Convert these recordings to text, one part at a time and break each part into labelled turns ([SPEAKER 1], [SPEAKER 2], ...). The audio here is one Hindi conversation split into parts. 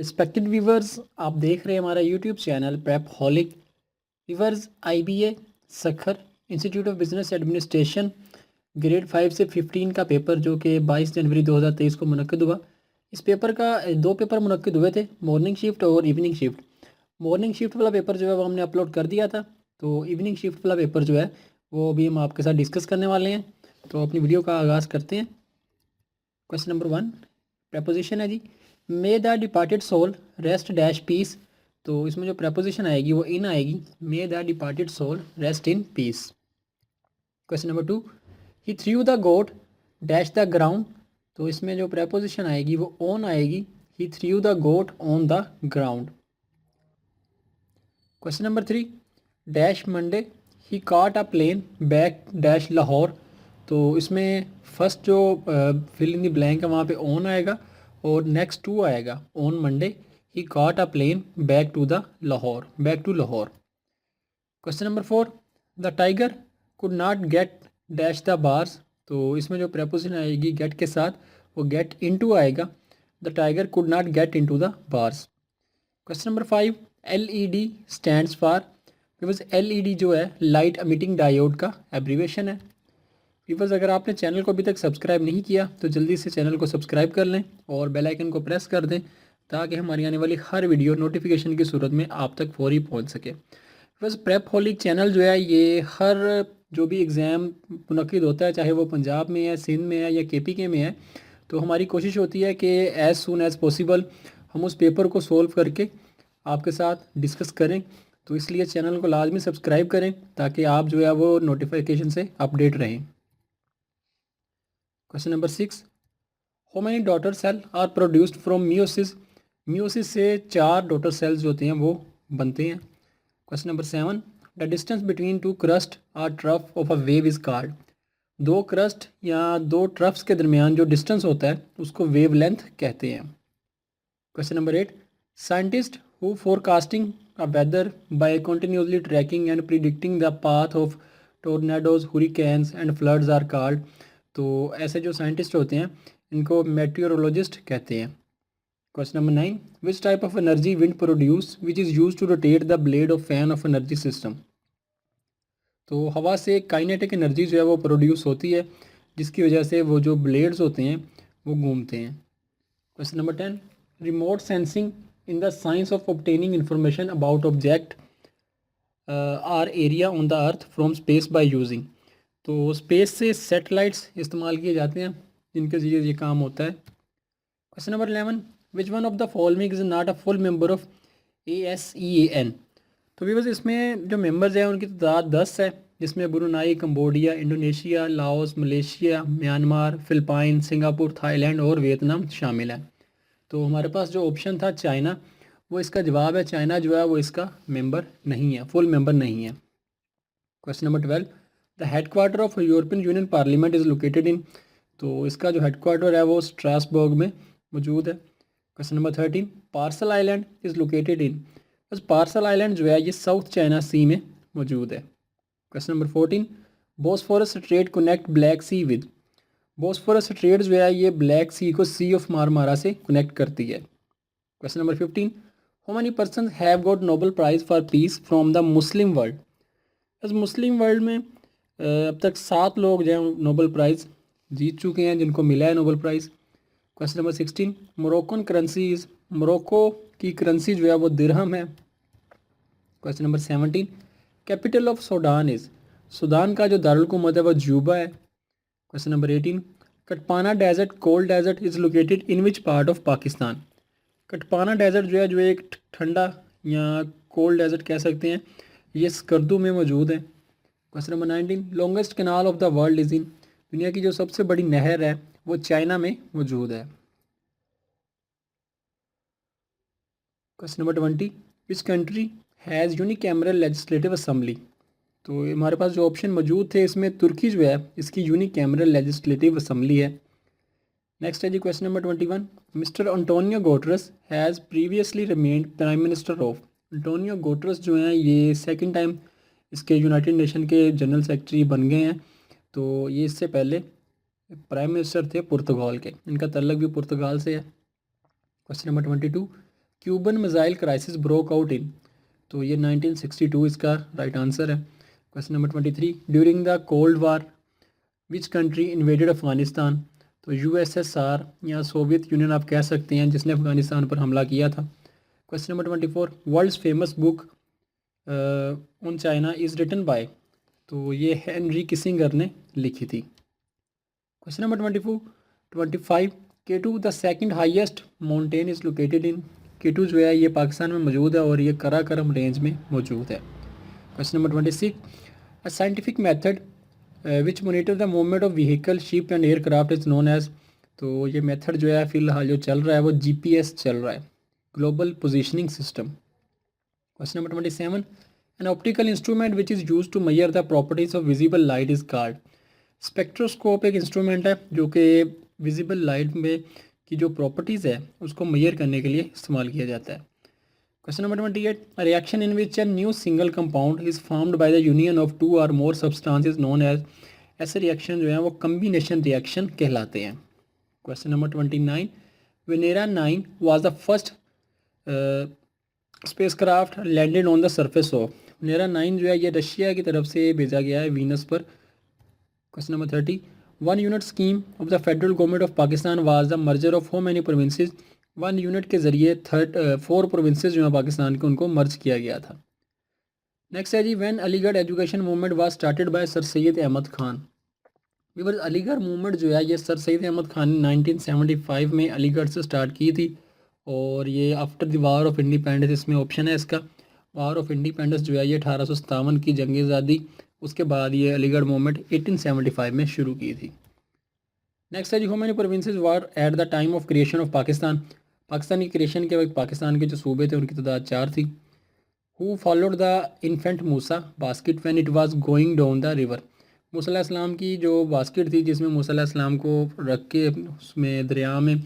[SPEAKER 1] रिस्पेक्टेड व्यूवर्स, आप देख रहे हैं हमारा YouTube channel prep हॉलिक। Viewers, IBA Sukkur institute of business administration grade 5 से 15 का पेपर जो कि 22 जनवरी 2023 को मुनक्किद हुआ। इस पेपर का दो पेपर मुनक्किद हुए थे, मॉर्निंग शिफ्ट और इवनिंग शिफ्ट। मॉर्निंग शिफ्ट वाला पेपर जो है वो हमने अपलोड कर दिया था। तो इवनिंग शिफ्ट वाला पेपर जो है वो भी हम आपके साथ डिस्कस करने वाले हैं। तो अपनी वीडियो का आगाज़ करते हैं। क्वेश्चन नंबर 1 प्रपोजिशन है जी, may the departed soul rest dash peace. तो इसमें जो प्रपोजिशन आएगी वो इन आएगी, may the departed soul rest in peace. Question number 2, he threw the goat dash the ground. तो इसमें जो प्रपोजिशन आएगी वो ऑन आएगी, he threw the goat on the ground. Question number 3, dash Monday he caught a plane back dash Lahore. तो इसमें फर्स्ट जो फिल इन द ब्लैंक है वहाँ पे ऑन आएगा और नेक्स्ट टू आएगा on Monday he caught a plane back to the Lahore, back to Lahore. Question number 4, the tiger could not get dash the bars. तो इसमें जो प्रपोजिशन आएगी गेट के साथ वो गेट इनटू आएगा, the tiger could not get into the bars. Question number 5, LED stands for. Because LED जो है लाइट एमिटिंग डायोड का एब्रीवेशन है। व्यूअर्स, अगर आपने चैनल को अभी तक सब्सक्राइब नहीं किया तो जल्दी से चैनल को सब्सक्राइब कर लें और बेल आइकन को प्रेस कर दें ताकि हमारी आने वाली हर वीडियो नोटिफिकेशन की सूरत में आप तक फौरी पहुंच सके। बस प्रेप हॉलिक चैनल जो है ये हर जो भी एग्ज़ाम मुनक्किद होता है, चाहे वो पंजाब में है, सिंध में है या KP के में है, तो हमारी कोशिश होती है कि एज़ सून एज़ पॉसिबल हम उस पेपर को सोल्व करके आपके साथ डिस्कस करें। तो इसलिए चैनल को लाजमी सब्सक्राइब करें ताकि आप जो है वो नोटिफिकेशन से अपडेट रहें। Question number 6, how many daughter cell are produced from meiosis. Meiosis से 4 डॉटर सेल्स जो होते हैं वो बनते हैं। Question number 7, the distance between two crest or trough of a wave is called. दो क्रस्ट या दो ट्रफ्स के दरमियान जो डिस्टेंस होता है उसको वेव लेंथ कहते हैं। Question number 8, scientist who forecasting a weather by continuously tracking and predicting the path of tornadoes hurricanes and floods are called. तो ऐसे जो साइंटिस्ट होते हैं इनको मेट्रियोरोलॉजिस्ट कहते हैं। Question number 9, which type of energy wind produce which is use to rotate the blade of fan of energy system. तो हवा से काइनेटिक एनर्जी जो है वो प्रोड्यूस होती है जिसकी वजह से वो जो ब्लेड्स होते हैं वो घूमते हैं। Question number 10, remote sensing in the science of obtaining information about object or area on the earth from space by using. तो स्पेस से सैटेलाइट्स इस्तेमाल किए जाते हैं जिनके ज़रिए ये काम होता है। Question number 11, which one of the following is not a full member of ASEAN। तो भी बस इसमें जो मेंबर्स हैं उनकी तादाद 10 है, जिसमें Brunei, Cambodia, Indonesia, Laos, Malaysia, Myanmar, Philippine, Singapore, Thailand और वियतनाम शामिल है। तो हमारे पास जो ऑप्शन था चाइना, वो इसका जवाब है। चाइना जो है वो इसका मेंबर नहीं है, फुल मेंबर नहीं है। Question number 12, the headquarter of European union parliament is located इन। तो इसका जो हेडक्वार्टर है वो स्ट्रासबर्ग में मौजूद है। Question number 13, Paracel island is located इन। बस पार्सल आइलैंड जो है ये साउथ चाइना सी में मौजूद है। Question number 14, Bosphorus strait connect Black Sea with. Bosphorus strait जो है ये ब्लैक सी को सी ऑफ मारमारा से कनेक्ट करती है। Question number 15, how many person have got Nobel prize for piece from the Muslim world. बस मुस्लिम वर्ल्ड में अब तक 7 लोग जो हैं नोबेल प्राइज़ जीत चुके हैं जिनको मिला है Nobel prize. Question number 16, Moroccan currency is. Morocco की करेंसी जो है वो दिरहम है। Question number 17, capital of Sudan is. Sudan का जो दारुल-हुकूमत है वो जूबा है। Question number 18, Katpana desert cold desert is located in which part of Pakistan. Katpana desert जो है एक ठंडा या कोल्ड डेजर्ट कह सकते हैं, ये स्कर्दू में मौजूद है। Question number 19, longest canal of the world is in. दुनिया की जो सबसे बड़ी नहर है वो चाइना में मौजूद है। Question number 20, which country has unicameral legislative assembly. तो हमारे पास जो ऑप्शन मौजूद थे इसमें तुर्की जो है इसकी यूनिकैमरल लेजिस्लेटिव असम्बली है। नेक्स्ट है जी question number 21, mister Antonio Guterres has previously remained prime minister of. Antonio Guterres जो हैं ये सेकंड टाइम इसके यूनाइटेड नेशन के जनरल सेक्रेटरी बन गए हैं। तो ये इससे पहले प्राइम मिनिस्टर थे पुर्तगाल के, इनका तल्लक भी पुर्तगाल से है। Question number 22, Cuban missile crisis broke out in, तो ये 1962 इसका राइट आंसर है। Question number 23, during the cold war which country invaded Afghanistan, तो यूएसएसआर या सोवियत यूनियन आप कह सकते हैं जिसने अफगानिस्तान पर हमला किया था। Question number 24, world's famous book on China is written by, तो ये हेनरी किसिंगर ने लिखी थी। Question number 25, K two the second highest mountain is located in, K two जो है ये पाकिस्तान में मौजूद है और ये कराकरम रेंज में मौजूद है। Question number 26, a scientific method which monitor the movement of vehicle ship and aircraft is known as, तो ये मेथड जो है फ़िलहाल जो चल रहा है वो जीपीएस चल रहा है, global positioning system. Question number 27, an optical instrument which is use to measure the properties of visible light is called, spectroscope एक इंस्ट्रूमेंट है जो कि विजिबल लाइट में की जो प्रॉपर्टीज़ है उसको मेजर करने के लिए इस्तेमाल किया जाता है। Question number 28, a reaction in which a new single compound is formed by the union of two or more substances known as, ऐसे रिएक्शन जो है वो कम्बिनेशन रिएक्शन कहलाते हैं। Question number 29, Venera 9 was the first spacecraft landed on the surface of, Venera 9 जो है ये रशिया की तरफ से भेजा गया है वीनस पर। Question number 30, one unit scheme of the federal government of Pakistan was the merger of how many provinces, one unit के ज़रिए 4 प्रोविंसेस जो हैं पाकिस्तान के उनको मर्ज किया गया था। नेक्स्ट है जी, when Aligarh education movement was started by sir Syed Ahmed Khan, वीवर अलीगढ़ मूवमेंट जो है ये सर सैयद अहमद खान ने 1975 में अलीगढ़ से स्टार्ट की थी और ये after the war of independence, इसमें ऑप्शन है इसका, वार ऑफ इंडिपेंडेंस जो है ये 1857 की जंग आज़ादी, उसके बाद ये अलीगढ़ मूवमेंट 1875 में शुरू की थी। नेक्स्ट है जी, how many provinces were at the time of creation of Pakistan, Pakistan की क्रिएशन के वक्त पाकिस्तान के जो सूबे थे उनकी तादाद 4 थी। हु फॉलोड द इन्फेंट मूसा basket when it was going down the river, मूसा अलैहिस्सलाम की जो बास्केट थी जिसमें मूसा अलैहिस्सलाम को रख के उसमें दरिया में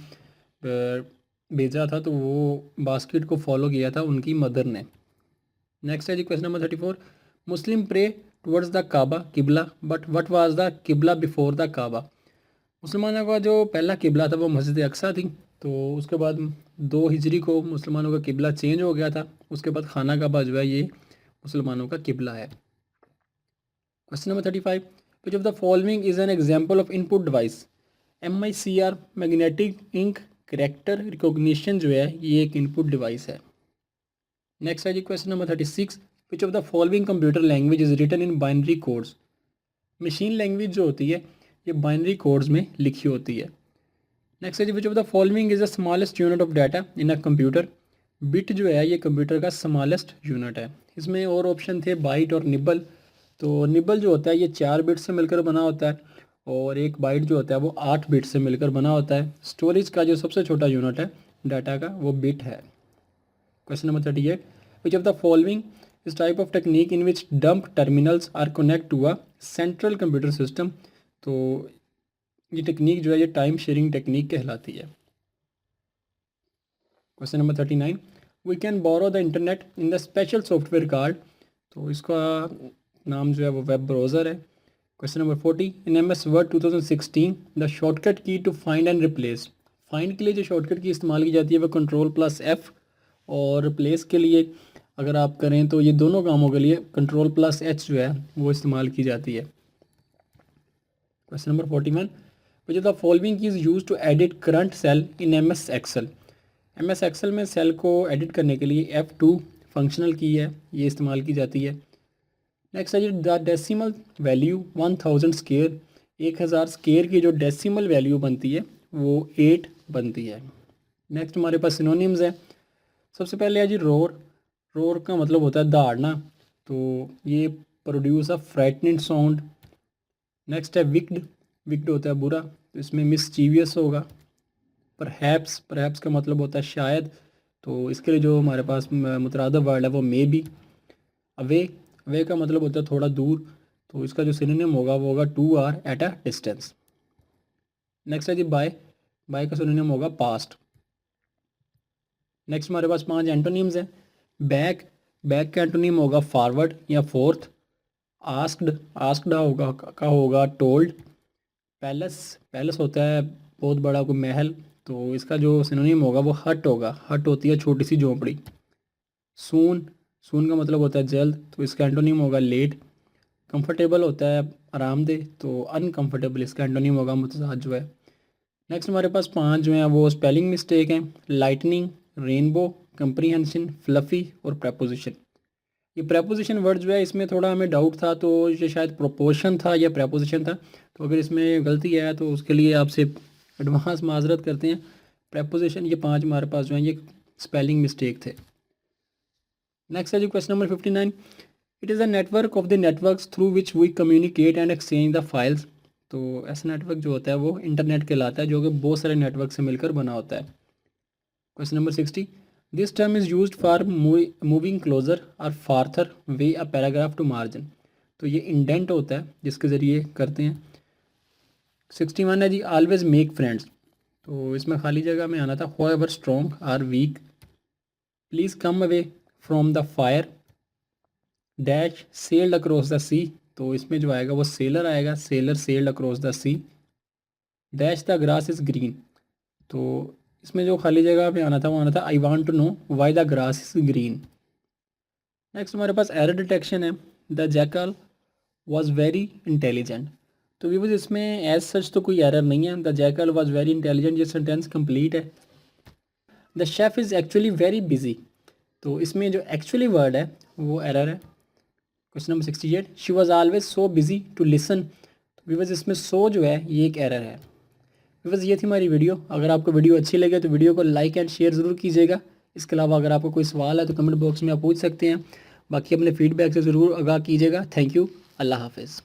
[SPEAKER 1] भेजा था, तो वो बास्केट को फॉलो किया था उनकी मदर ने। नेक्स्ट है जी, question number 34, Muslim pray towards the Kaaba qibla but what was the qibla before the Kaaba, मुसलमानों का जो पहला किबला था वो मस्जिद अक्सा थी, तो उसके बाद 2 हिजरी को मुसलमानों का किबला चेंज हो गया था, उसके बाद खाना काबा जो है ये मुसलमानों का किबला है। Question number 35, which of the following is an example of input device, MICR magnetic ink character recognition जो है ये एक इनपुट डिवाइस है। नेक्स्ट है जी, question number 36, which of the following computer language is written in binary codes, machine language जो होती है ये बाइनरी कोड्स में लिखी होती है। नेक्स्ट है जी, which of the following is the smallest unit of data in a computer, bit जो है ये कंप्यूटर का स्मॉलेस्ट यूनिट है। इसमें और ऑप्शन थे बाइट और निबल, तो निबल जो होता है ये 4 बिट से मिलकर बना होता है और एक बाइट जो होता है वो 8 बिट से मिलकर बना होता है। स्टोरेज का जो सबसे छोटा यूनिट है डाटा का वो बिट है। Question number 38, which of the following is type of technique in which dumb terminals are connect to a central computer system, तो ये टेक्निक जो है ये टाइम शेयरिंग टेक्निक कहलाती है। Question number 39, we can borrow the internet in the special software card, तो इसका नाम जो है वो वेब ब्राउज़र है। Question number 40, in MS word 2016 the shortcut key to find and replace, find के लिए जो शॉर्टकट की इस्तेमाल की जाती है वो Ctrl+F, और रिप्लेस के लिए अगर आप करें तो ये दोनों कामों के लिए Ctrl+H जो है वो इस्तेमाल की जाती है। Question number 41, which of the following is use to edit current cell in MS Excel, MS Excel में सेल को एडिट करने के लिए F2 फंक्शनल की है ये इस्तेमाल की जाती है। नेक्स्ट है जी, the decimal value 1000 square, 1000 square की जो डेसिमल वैल्यू बनती है वो 8 बनती है। नेक्स्ट हमारे पास सिनोनिम्स है। सबसे पहले है जी रोर, रोर का मतलब होता है दहाड़ना, तो ये produce a frightening sound. Next है विक्ड, विक्ड होता है बुरा, तो इसमें मिसचीवियस होगा। परहैप्स, परहैप्स का मतलब होता है शायद, तो इसके लिए जो हमारे पास मुतरादफ वर्ड है वो मे बी। अवे, अवे का मतलब होता है थोड़ा दूर, तो इसका जो सिनोनिम होगा वो होगा to or at a distance. Next है जी बाय, बाय का सिनोनिम होगा पास्ट। नेक्स्ट हमारे पास 5 एंटोनिम्स हैं। बैक, बैक का एंटोनिम होगा फॉरवर्ड या फोर्थ। आस्क्ड, आस्क्ड होगा टोल्ड। पैलेस, पैलेस होता है बहुत बड़ा कोई महल, तो इसका जो सिनोनिम होगा वो हट होगा। हट होती है छोटी सी झोंपड़ी। सून, सून का मतलब होता है जल्द, तो इसका एंटोनिम होगा लेट। कंफर्टेबल होता है आरामदेह, तो अनकंफर्टेबल इसका एंटोनिम होगा मुतज़ाद जो है। नेक्स्ट हमारे पास 5 जो हैं वो स्पेलिंग मिस्टेक हैं। लाइटनिंग, रेनबो, कंप्रीहेंशन, फ्लफ़ी और प्रेपोजिशन। ये प्रेपोजिशन वर्ड जो है इसमें थोड़ा हमें डाउट था, तो ये शायद प्रोपोर्शन था या प्रेपोजिशन था। तो अगर इसमें गलती है तो उसके लिए आपसे एडवांस माजरत करते हैं। प्रेपोजिशन ये 5 हमारे पास जो हैं ये स्पेलिंग मिस्टेक थे। नेक्स्ट है जी question number 59। It is a network of the networks through which we communicate and exchange the files. तो ऐसा नेटवर्क जो होता है वो इंटरनेट कहलाता है, जो कि बहुत सारे नेटवर्क से मिलकर बना होता है। Question number 60। This term is used for moving closer or farther way a paragraph to margin. तो ये इंडेंट होता है जिसके ज़रिए करते हैं। 61 है जी ऑलवेज मेक फ्रेंड्स। तो इसमें खाली जगह में आना था however strong or weak, please come away from the fire, dash sailed across the sea. तो इसमें जो आएगा वो सेलर आएगा, sailor sailed across the sea. Dash the grass is green. तो इसमें जो खाली जगह पे आना था वो आना था I want to know why the grass is green. Next हमारे पास एरर डिटेक्शन है। The jackal was very intelligent. तो व्यूअर्स इसमें एज सच तो कोई एरर नहीं है। The jackal was very intelligent ये सेंटेंस कंप्लीट है। The chef is actually very busy. तो इसमें जो एक्चुअली वर्ड है वो एरर है। Question number 68। She was always so busy to listen. तो व्यूअर्स इसमें सो जो है ये एक एरर है। व्यूअर्स ये थी हमारी वीडियो। अगर आपको वीडियो अच्छी लगे तो वीडियो को लाइक एंड शेयर ज़रूर कीजिएगा। इसके अलावा अगर आपको कोई सवाल है तो कमेंट बॉक्स में आप पूछ सकते हैं। बाकी अपने फीडबैक से ज़रूर आगाह कीजिएगा। Thank you. अल्लाह हाफिज़।